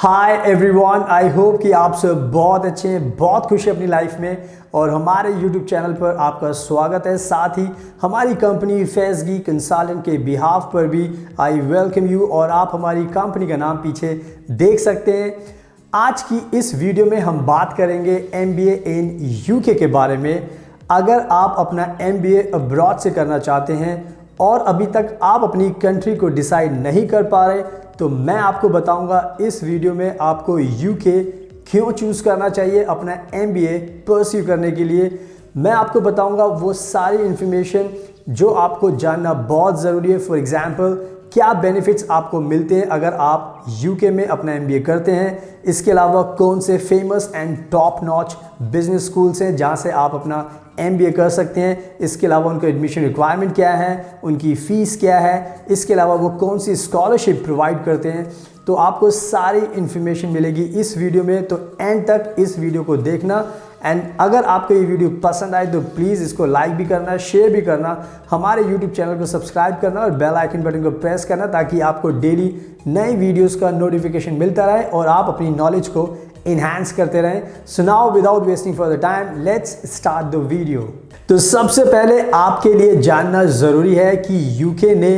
Hi everyone, I hope कि आप सब बहुत अच्छे हैं, बहुत खुश हैं अपनी लाइफ में। और हमारे यूट्यूब चैनल पर आपका स्वागत है। साथ ही हमारी कंपनी फैज़गी कंसल्टेंट के बिहाफ पर भी आई वेलकम यू। और आप हमारी कंपनी का नाम पीछे देख सकते हैं। आज की इस वीडियो में हम बात करेंगे MBA इन UK के बारे में। अगर आप अपना MBA अब्रॉड से करना चाहते हैं और अभी तक आप अपनी कंट्री को डिसाइड नहीं कर पा रहे, तो मैं आपको बताऊंगा इस वीडियो में आपको UK क्यों चूज़ करना चाहिए अपना MBA परस्यू करने के लिए। मैं आपको बताऊंगा वो सारी इन्फॉर्मेशन जो आपको जानना बहुत ज़रूरी है। फॉर एग्जांपल, क्या बेनिफिट्स आपको मिलते हैं अगर आप UK में अपना MBA करते हैं। इसके अलावा कौन से famous and top notch business schools हैं जहां से आप अपना MBA कर सकते हैं। इसके अलावा उनका एडमिशन रिक्वायरमेंट क्या है, उनकी फ़ीस क्या है, इसके अलावा वो कौन सी स्कॉलरशिप प्रोवाइड करते हैं। तो आपको सारी इन्फॉर्मेशन मिलेगी इस वीडियो में, तो एंड तक इस वीडियो को देखना। एंड अगर आपको ये वीडियो पसंद आए तो प्लीज़ इसको लाइक भी करना, शेयर भी करना, हमारे यूट्यूब चैनल को सब्सक्राइब करना और बेल आइकन बटन को प्रेस करना, ताकि आपको डेली नई वीडियोस का नोटिफिकेशन मिलता रहे और आप अपनी नॉलेज को इन्हांस करते रहें। So now without wasting for the time, let's start the video. तो सबसे पहले आपके लिए जानना ज़रूरी है कि UK ने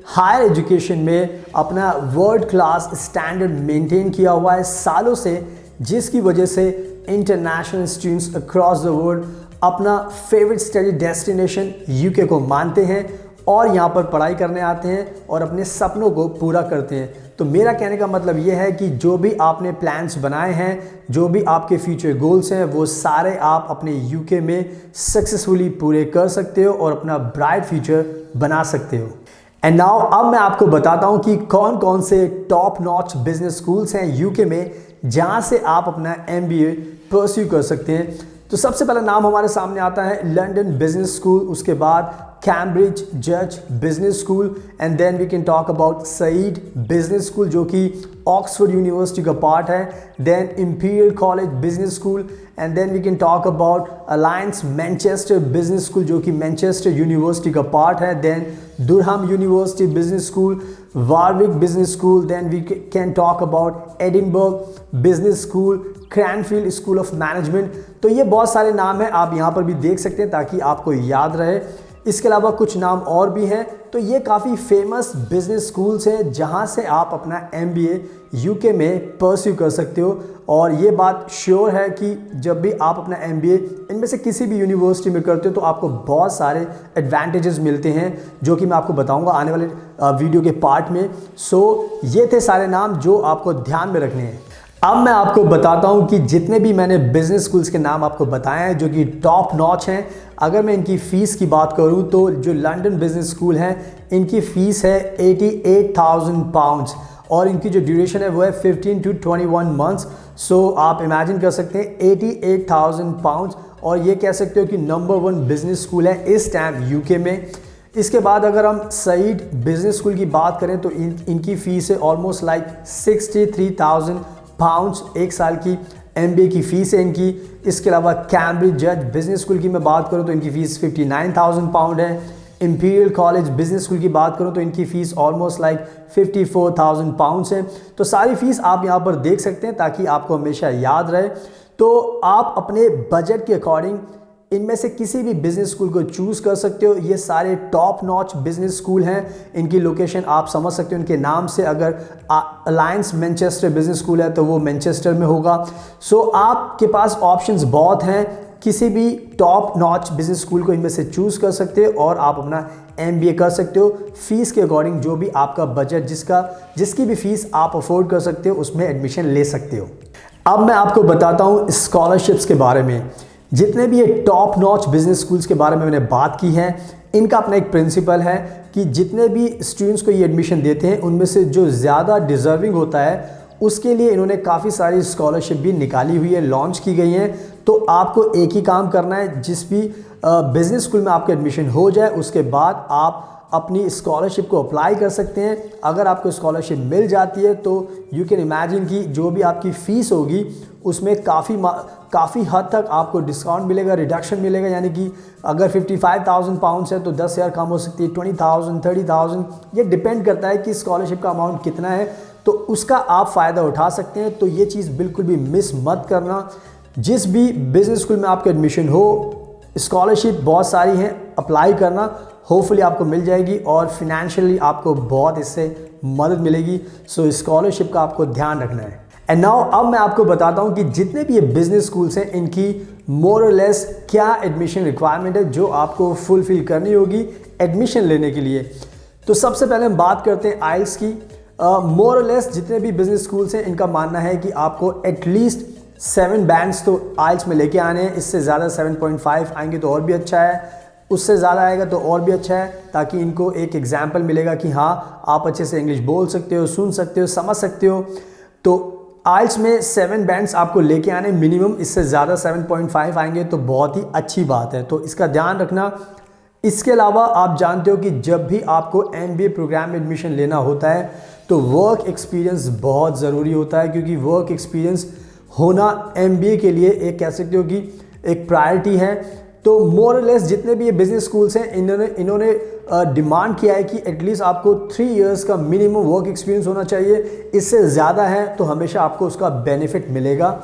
हायर एजुकेशन में अपना वर्ल्ड क्लास स्टैंडर्ड मेंटेन किया हुआ है सालों से, जिसकी वजह से international students across the world अपना फेवरेट स्टडी डेस्टिनेशन UK को मानते हैं और यहाँ पर पढ़ाई करने आते हैं और अपने सपनों को पूरा करते हैं। तो मेरा कहने का मतलब ये है कि जो भी आपने प्लान्स बनाए हैं, जो भी आपके फ्यूचर गोल्स हैं, वो सारे आप अपने UK में सक्सेसफुली पूरे कर सकते हो और अपना ब्राइट फ्यूचर बना सकते हो। एंड नाउ अब मैं आपको बताता हूँ कि कौन कौन से टॉप नॉच बिजनेस स्कूल्स हैं UK में जहाँ से आप अपना MBA परस्यू कर सकते हैं। तो सबसे पहला नाम हमारे सामने आता है लंदन बिजनेस स्कूल, उसके बाद कैम्ब्रिज जज business school, and then we can talk about Said business school जो कि ऑक्सफोर्ड यूनिवर्सिटी का पार्ट है, then Imperial college business school, and then we can talk about Alliance Manchester business school जो कि Manchester university का part है, then Durham university business school, Warwick business school, then we can talk about Edinburgh business school, Cranfield school of management. तो ये बहुत सारे नाम हैं, आप यहाँ पर भी देख सकते हैं ताकि आपको याद रहे। इसके अलावा कुछ नाम और भी हैं। तो ये काफ़ी फेमस बिजनेस स्कूल्स हैं जहाँ से आप अपना MBA UK में परस्यू कर सकते हो। और ये बात श्योर है कि जब भी आप अपना MBA इनमें से किसी भी यूनिवर्सिटी में करते हो तो आपको बहुत सारे एडवांटेजेस मिलते हैं, जो कि मैं आपको बताऊंगा आने वाले वीडियो के पार्ट में। सो ये थे सारे नाम जो आपको ध्यान में रखने हैं। अब मैं आपको बताता हूं कि जितने भी मैंने बिजनेस स्कूल्स के नाम आपको बताए हैं जो कि टॉप नॉच हैं, अगर मैं इनकी फ़ीस की बात करूं तो जो लंदन बिजनेस स्कूल है इनकी फ़ीस है 88,000 पाउंड्स और इनकी जो ड्यूरेशन है वो है 15 to 21 मंथ्स। सो आप इमेजिन कर सकते हैं 88,000 पाउंड्स, और ये कह सकते हो कि नंबर 1 बिजनेस स्कूल है इस टाइम UK में। इसके बाद अगर हम सईद बिजनेस स्कूल की बात करें तो इनकी फ़ीस है ऑलमोस्ट लाइक 63,000 पाउंड्स, एक साल की MBA की फ़ीस है इनकी। इसके अलावा कैम्ब्रिज जज बिजनेस स्कूल की मैं बात करूं तो इनकी फ़ीस 59,000 पाउंड है। इंपीरियल कॉलेज बिजनेस स्कूल की बात करूं तो इनकी फ़ीस ऑलमोस्ट लाइक 54,000 पाउंड्स है। तो सारी फ़ीस आप यहां पर देख सकते हैं ताकि आपको हमेशा याद रहे। तो आप अपने बजट के अकॉर्डिंग इनमें से किसी भी बिजनेस स्कूल को चूज़ कर सकते हो। ये सारे टॉप नॉच बिजनेस स्कूल हैं। इनकी लोकेशन आप समझ सकते हो इनके नाम से। अगर अलायंस मैनचेस्टर बिजनेस स्कूल है तो वो मैनचेस्टर में होगा। सो आपके पास ऑप्शंस बहुत हैं, किसी भी टॉप नॉच बिजनेस स्कूल को इनमें से चूज़ कर सकते हो और आप अपना MBA कर सकते हो। फीस के अकॉर्डिंग जो भी आपका बजट जिसकी भी फ़ीस आप अफोर्ड कर सकते हो उसमें एडमिशन ले सकते हो। अब मैं आपको बताता हूँ स्कॉलरशिप्स के बारे में। जितने भी ये टॉप नॉच बिजनेस स्कूल्स के बारे में मैंने बात की है, इनका अपना एक प्रिंसिपल है कि जितने भी स्टूडेंट्स को ये एडमिशन देते हैं उनमें से जो ज़्यादा डिज़र्विंग होता है उसके लिए इन्होंने काफ़ी सारी स्कॉलरशिप भी निकाली हुई है, लॉन्च की गई हैं। तो आपको एक ही काम करना है, जिस भी बिजनेस स्कूल में आपका एडमिशन हो जाए उसके बाद आप अपनी स्कॉलरशिप को अप्लाई कर सकते हैं। अगर आपको स्कॉलरशिप मिल जाती है तो यू कैन इमेजिन कि जो भी आपकी फ़ीस होगी उसमें काफ़ी हद तक आपको डिस्काउंट मिलेगा, रिडक्शन मिलेगा। यानी कि अगर 55,000 पाउंड्स है तो 10,000 कम हो सकती है, 20,000, 30,000, ये डिपेंड करता है कि स्कॉलरशिप का अमाउंट कितना है। तो उसका आप फ़ायदा उठा सकते हैं। तो ये चीज़ बिल्कुल भी मिस मत करना। जिस भी बिज़नेस स्कूल में आपका एडमिशन हो, स्कॉलरशिप बहुत सारी हैं, अप्लाई करना, होपफुली आपको मिल जाएगी और फिनेंशियली आपको बहुत इससे मदद मिलेगी। सो स्कॉलरशिप का आपको ध्यान रखना है। एंड नाउ अब मैं आपको बताता हूँ कि जितने भी ये बिजनेस स्कूल्स हैं इनकी मोर और लेस क्या एडमिशन रिक्वायरमेंट है जो आपको फुलफिल करनी होगी एडमिशन लेने के लिए। तो सबसे पहले हम बात करते हैं आइल्स की। मोर और लेस जितने भी बिजनेस स्कूल्स हैं इनका मानना है कि आपको एटलीस्ट 7 बैंड्स तो आइल्स में लेके आने हैं। इससे ज़्यादा 7.5 आएंगे तो और भी अच्छा है, उससे ज़्यादा आएगा तो और भी अच्छा है, ताकि इनको एक एग्जाम्पल मिलेगा कि हाँ आप अच्छे से इंग्लिश बोल सकते हो, सुन सकते हो, समझ सकते हो। तो आइल्स में 7 बैंड्स आपको लेके आने मिनिमम, इससे ज़्यादा 7.5 आएंगे तो बहुत ही अच्छी बात है, तो इसका ध्यान रखना। इसके अलावा आप जानते हो कि जब भी आपको MBA प्रोग्राम में एडमिशन लेना होता है तो वर्क एक्सपीरियंस बहुत ज़रूरी होता है, क्योंकि वर्क एक्सपीरियंस होना MBA के लिए एक कह सकते हो कि एक प्रायोरिटी है। तो मोर और लेस जितने भी ये बिजनेस स्कूल्स हैं इन्होंने डिमांड किया है कि एटलीस्ट आपको 3 इयर्स का मिनिमम वर्क एक्सपीरियंस होना चाहिए। इससे ज़्यादा है तो हमेशा आपको उसका बेनिफिट मिलेगा।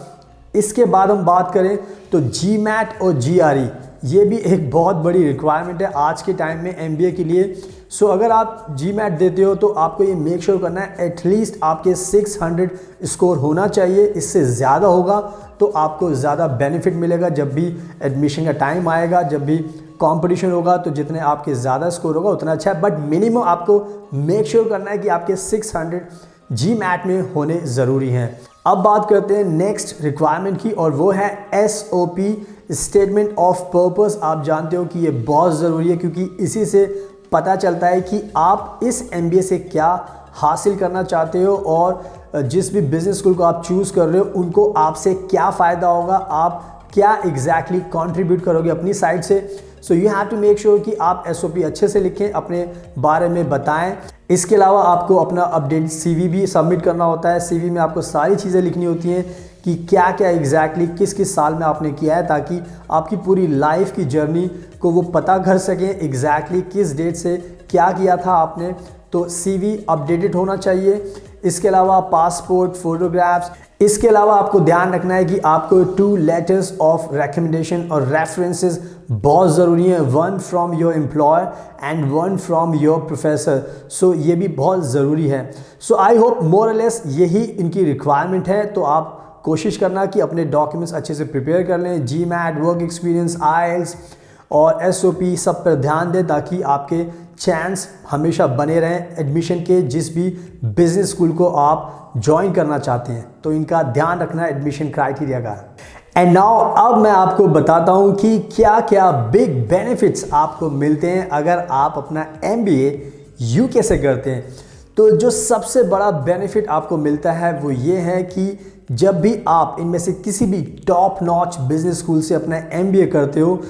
इसके बाद हम बात करें तो GMAT और GRE, ये भी एक बहुत बड़ी रिक्वायरमेंट है आज के टाइम में MBA के लिए। सो अगर आप GMAT देते हो तो आपको ये मेक श्योर करना है एटलीस्ट आपके 600 स्कोर होना चाहिए। इससे ज़्यादा होगा तो आपको ज़्यादा बेनिफिट मिलेगा जब भी एडमिशन का टाइम आएगा, जब भी कंपटीशन होगा, तो जितने आपके ज़्यादा स्कोर होगा उतना अच्छा है। बट मिनिमम आपको मेक श्योर करना है कि आपके 600 GMAT में होने ज़रूरी हैं। अब बात करते हैं नेक्स्ट रिक्वायरमेंट की, और वो है SOP स्टेटमेंट ऑफ पर्पस। आप जानते हो कि ये बहुत ज़रूरी है, क्योंकि इसी से पता चलता है कि आप इस MBA से क्या हासिल करना चाहते हो और जिस भी बिजनेस स्कूल को आप चूज़ कर रहे हो उनको आपसे क्या फ़ायदा होगा, आप क्या एग्जैक्टली कंट्रीब्यूट करोगे अपनी साइड से। So you have to make sure कि आप SOP अच्छे से लिखें, अपने बारे में बताएं। इसके अलावा आपको अपना अपडेट CV भी सबमिट करना होता है। CV में आपको सारी चीज़ें लिखनी होती हैं कि क्या क्या एग्जैक्टली किस किस साल में आपने किया है, ताकि आपकी पूरी लाइफ की जर्नी को वो पता कर सकें एग्जैक्टली किस डेट से क्या किया था आपने। तो CV अपडेटेड होना चाहिए। इसके अलावा पासपोर्ट, फोटोग्राफ्स। इसके अलावा आपको ध्यान रखना है कि आपको 2 लेटर्स ऑफ रिकमेंडेशन और रेफरेंसेस बहुत ज़रूरी हैं, 1 from your employer and 1 from your professor. So ये भी बहुत ज़रूरी है। सो आई होप मोर और लेस यही इनकी रिक्वायरमेंट है। तो आप कोशिश करना कि अपने डॉक्यूमेंट्स अच्छे से प्रिपेयर कर लें, GMAT, वर्क एक्सपीरियंस, IELTS और SOP सब पर ध्यान दें, ताकि आपके चांस हमेशा बने रहें एडमिशन के जिस भी बिजनेस स्कूल को आप ज्वाइन करना चाहते हैं। तो इनका ध्यान रखना एडमिशन क्राइटेरिया का। एंड नाउ अब मैं आपको बताता हूं कि क्या क्या बिग बेनिफिट्स आपको मिलते हैं अगर आप अपना MBA UK से करते हैं। तो जो सबसे बड़ा बेनिफिट आपको मिलता है वो ये है कि जब भी आप इनमें से किसी भी टॉप नॉच बिजनेस स्कूल से अपना MBA करते हो,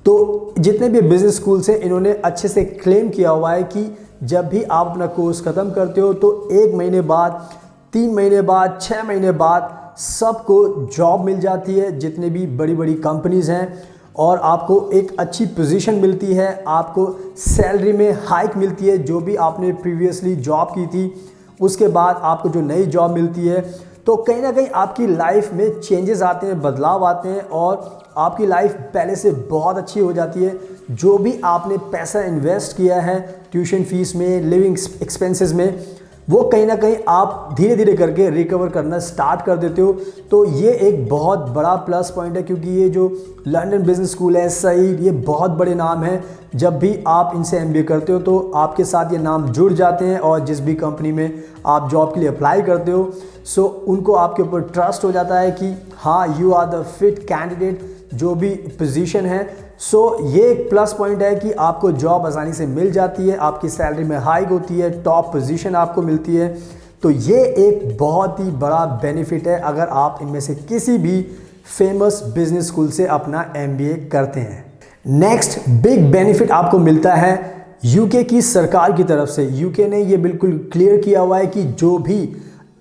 तो जितने भी बिजनेस स्कूल्स हैं इन्होंने अच्छे से क्लेम किया हुआ है कि जब भी आप अपना कोर्स ख़त्म करते हो तो 1 महीने बाद, 3 महीने बाद, 6 महीने बाद सबको जॉब मिल जाती है, जितने भी बड़ी बड़ी कंपनीज़ हैं, और आपको एक अच्छी पोजीशन मिलती है, आपको सैलरी में हाइक मिलती है। जो भी आपने प्रीवियसली जॉब की थी उसके बाद आपको जो नई जॉब मिलती है, तो कहीं ना कहीं आपकी लाइफ में चेंजेस आते हैं, बदलाव आते हैं, और आपकी लाइफ पहले से बहुत अच्छी हो जाती है। जो भी आपने पैसा इन्वेस्ट किया है ट्यूशन फीस में, लिविंग एक्सपेंसेस में, वो कहीं ना कहीं आप धीरे धीरे करके रिकवर करना स्टार्ट कर देते हो। तो ये एक बहुत बड़ा प्लस पॉइंट है, क्योंकि ये जो लंदन बिजनेस स्कूल है, सईद, ये बहुत बड़े नाम हैं। जब भी आप इनसे MBA करते हो तो आपके साथ ये नाम जुड़ जाते हैं, और जिस भी कंपनी में आप जॉब के लिए अप्लाई करते हो, सो उनको आपके ऊपर ट्रस्ट हो जाता है कि हाँ you are the fit candidate जो भी पोजीशन है। सो ये एक प्लस पॉइंट है कि आपको जॉब आसानी से मिल जाती है, आपकी सैलरी में हाइक होती है, टॉप पोजीशन आपको मिलती है। तो ये एक बहुत ही बड़ा बेनिफिट है अगर आप इनमें से किसी भी फेमस बिजनेस स्कूल से अपना MBA करते हैं। नेक्स्ट बिग बेनिफिट आपको मिलता है UK की सरकार की तरफ से। UK ने ये बिल्कुल क्लियर किया हुआ है कि जो भी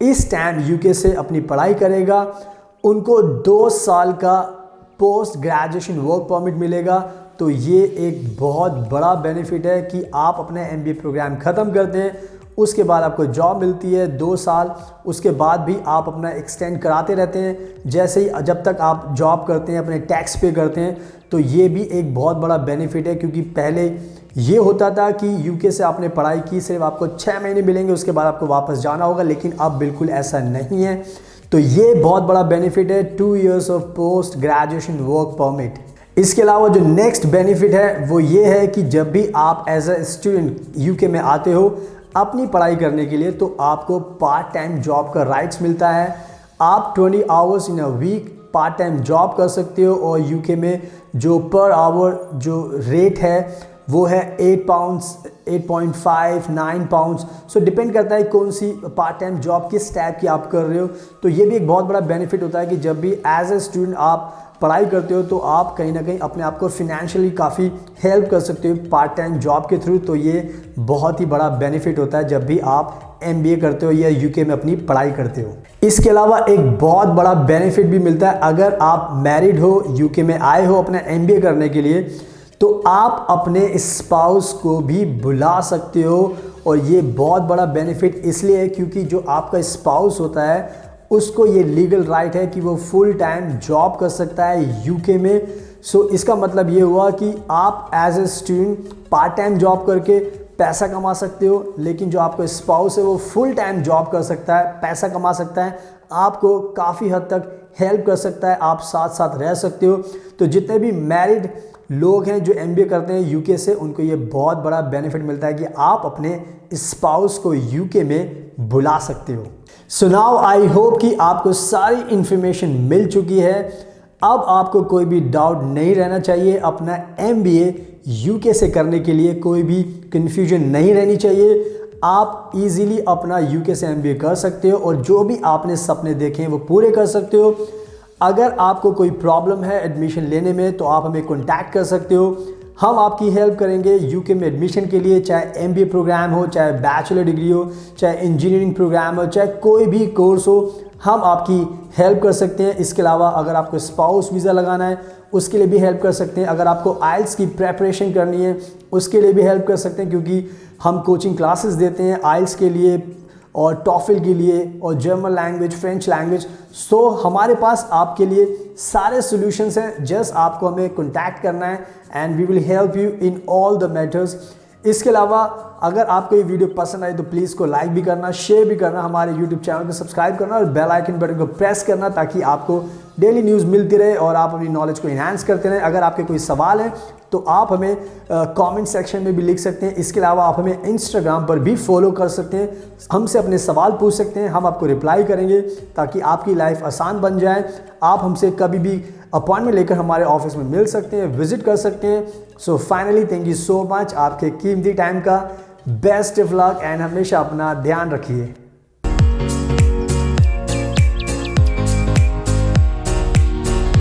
इस टाइम UK से अपनी पढ़ाई करेगा उनको 2 साल का पोस्ट ग्रेजुएशन वर्क परमिट मिलेगा। तो ये एक बहुत बड़ा बेनिफिट है कि आप अपना MBA प्रोग्राम ख़त्म करते हैं, उसके बाद आपको जॉब मिलती है 2 साल, उसके बाद भी आप अपना एक्सटेंड कराते रहते हैं जैसे ही जब तक आप जॉब करते हैं, अपने टैक्स पे करते हैं। तो ये भी एक बहुत बड़ा बेनिफिट है, क्योंकि पहले ये होता था कि यूके से आपने पढ़ाई की, सिर्फ आपको 6 महीने मिलेंगे, उसके बाद आपको वापस जाना होगा, लेकिन अब बिल्कुल ऐसा नहीं है। तो ये बहुत बड़ा बेनिफिट है 2 years of post graduation work permit. इसके अलावा जो नेक्स्ट बेनिफिट है वो ये है कि जब भी आप एज अ स्टूडेंट यूके में आते हो अपनी पढ़ाई करने के लिए, तो आपको पार्ट टाइम जॉब का राइट्स मिलता है। आप 20 hours in a week part time job कर सकते हो, और यूके में जो पर आवर जो रेट है वो है 8 पाउंड्स, 8.5, 9 पाउंड्स। सो डिपेंड करता है कौन सी पार्ट टाइम जॉब किस टाइप की आप कर रहे हो। तो ये भी एक बहुत बड़ा बेनिफिट होता है कि जब भी एज ए स्टूडेंट आप पढ़ाई करते हो तो आप कहीं ना कहीं अपने आप को फिनेंशियली काफ़ी हेल्प कर सकते हो पार्ट टाइम जॉब के थ्रू। तो ये बहुत ही बड़ा बेनिफिट होता है जब भी आप MBA करते हो या यूके में अपनी पढ़ाई करते हो। इसके अलावा एक बहुत बड़ा बेनिफिट भी मिलता है, अगर आप मैरिड हो, यूके में आए हो अपना MBA करने के लिए, तो आप अपने स्पाउस को भी बुला सकते हो। और ये बहुत बड़ा बेनिफिट इसलिए है क्योंकि जो आपका स्पाउस होता है उसको ये लीगल राइट है कि वो फुल टाइम जॉब कर सकता है यूके में। सो इसका मतलब ये हुआ कि आप as a student part time job करके पैसा कमा सकते हो, लेकिन जो आपका स्पाउस है वो फुल टाइम जॉब कर सकता है, पैसा कमा सकता है, आपको काफ़ी हद तक हेल्प कर सकता है, आप साथ साथ रह सकते हो। तो जितने भी मैरिड लोग हैं जो MBA करते हैं यूके से, उनको ये बहुत बड़ा बेनिफिट मिलता है कि आप अपने स्पाउस को यूके में बुला सकते हो। सो नाउ आई होप कि आपको सारी इन्फॉर्मेशन मिल चुकी है। अब आपको कोई भी डाउट नहीं रहना चाहिए, अपना MBA यूके से करने के लिए कोई भी कन्फ्यूजन नहीं रहनी चाहिए। आप इजीली अपना यूके से MBA कर सकते हो और जो भी आपने सपने देखे हैं वो पूरे कर सकते हो। अगर आपको कोई प्रॉब्लम है एडमिशन लेने में तो आप हमें कॉन्टैक्ट कर सकते हो, हम आपकी हेल्प करेंगे यूके में एडमिशन के लिए, चाहे MBA प्रोग्राम हो, चाहे बैचलर डिग्री हो, चाहे इंजीनियरिंग प्रोग्राम हो, चाहे कोई भी कोर्स हो, हम आपकी हेल्प कर सकते हैं। इसके अलावा अगर आपको स्पाउस वीज़ा लगाना है उसके लिए भी हेल्प कर सकते हैं। अगर आपको आइल्स की प्रेपरेशन करनी है उसके लिए भी हेल्प कर सकते हैं, क्योंकि हम कोचिंग क्लासेस देते हैं आइल्स के लिए और टॉफिल के लिए और जर्मन लैंग्वेज, फ्रेंच लैंग्वेज। सो हमारे पास आपके लिए सारे सॉल्यूशंस हैं, जस्ट आपको हमें कॉन्टैक्ट करना है and we will help you in all the matters. इसके अलावा अगर आपको ये वीडियो पसंद आए तो प्लीज़ इसको लाइक भी करना, शेयर भी करना, हमारे यूट्यूब चैनल को सब्सक्राइब करना और बेल आइकन बटन को प्रेस करना, ताकि आपको डेली न्यूज़ मिलती रहे और आप अपनी नॉलेज को इन्हांस करते रहें। अगर आपके कोई सवाल है तो आप हमें कमेंट सेक्शन में भी लिख सकते हैं। इसके अलावा आप हमें इंस्टाग्राम पर भी फॉलो कर सकते हैं, हमसे अपने सवाल पूछ सकते हैं, हम आपको रिप्लाई करेंगे ताकि आपकी लाइफ आसान बन जाए। आप हमसे कभी भी अपॉइंटमेंट लेकर हमारे ऑफिस में मिल सकते हैं, विजिट कर सकते हैं। So finally thank you so much आपके कीमती टाइम का। बेस्ट ऑफ लक एंड हमेशा अपना ध्यान रखिए।